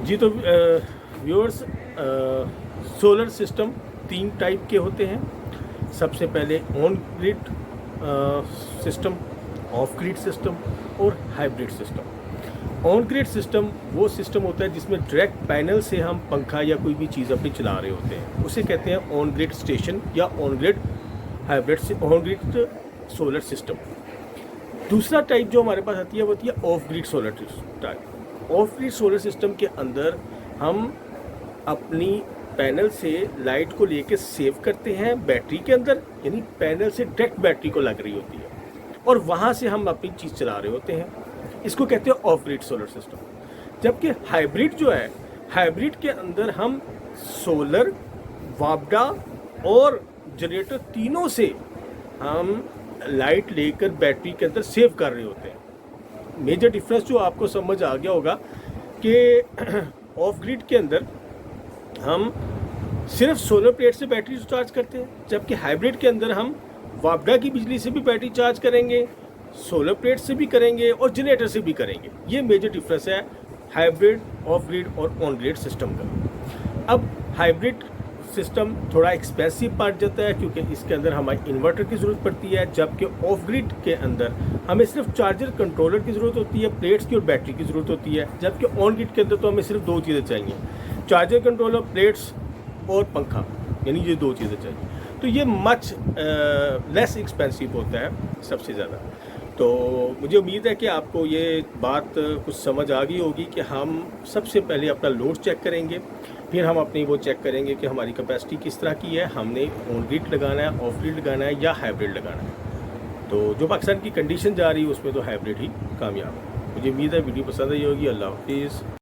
जी तो viewers, solar system 3 type के होते हैं। सबसे पहले on grid system, off grid system और hybrid system. On grid system वो सिस्टम होता है जिसमें डायरेक्ट पैनल से हम पंखा या कोई भी चीज़ अपनी चला रहे होते हैं, उसे कहते हैं ऑन ग्रिड स्टेशन या on grid hybrid on grid solar system. दूसरा टाइप जो हमारे पास आती है वो होती है of grid solar type. Of grid solar system के अंदर हम अपनी पैनल से लाइट को लेके सेव करते हैं बैटरी के अंदर, यानी पैनल से डायरेक्ट बैटरी को लग रही होती है और वहाँ से हम अपनी चीज़ चला रहे होते हैं, इसको कहते हैं ऑफ ग्रिड सोलर सिस्टम। जबकि हाइब्रिड जो है, हाइब्रिड के अंदर हम सोलर, वापडा और जनरेटर तीनों से हम लाइट लेकर बैटरी के अंदर सेव कर रहे होते हैं। मेजर डिफरेंस जो आपको समझ आ गया होगा कि ऑफ ग्रिड के अंदर हम सिर्फ सोलर प्लेट से बैटरी चार्ज करते हैं, जबकि हाइब्रिड के अंदर हम वापडा की बिजली से भी बैटरी चार्ज करेंगे, सोलर प्लेट से भी करेंगे और जनरेटर से भी करेंगे। ये मेजर डिफरेंस है हाइब्रिड, ऑफ ग्रिड और ऑन ग्रिड सिस्टम का। अब हाइब्रिड सिस्टम थोड़ा एक्सपेंसिव पड़ जाता है क्योंकि इसके अंदर हमारी इन्वर्टर की ज़रूरत पड़ती है, जबकि ऑफ ग्रिड के अंदर हमें सिर्फ चार्जर कंट्रोलर की ज़रूरत होती है, प्लेट्स की और बैटरी की ज़रूरत होती है। जबकि ऑन ग्रिड के अंदर तो हमें सिर्फ 2 चीज़ें चाहिए, चार्जर कंट्रोलर, प्लेट्स और पंखा, यानी ये 2 चीज़ें चाहिए। तो ये मच लेस एक्सपेंसिव होता है सबसे ज़्यादा। तो मुझे उम्मीद है कि आपको ये बात कुछ समझ आ गई होगी कि हम सबसे पहले अपना लोड चेक करेंगे, फिर हम अपनी वो चेक करेंगे कि हमारी कैपेसिटी किस तरह की है, हमने ऑन ग्रिड लगाना है, ऑफ ग्रिड लगाना है या हाइब्रिड लगाना है। तो जो पाकिस्तान की कंडीशन जा रही है उसमें तो हाइब्रिड ही कामयाब है। मुझे उम्मीद है वीडियो पसंद आई होगी। अल्लाह हाफिज़।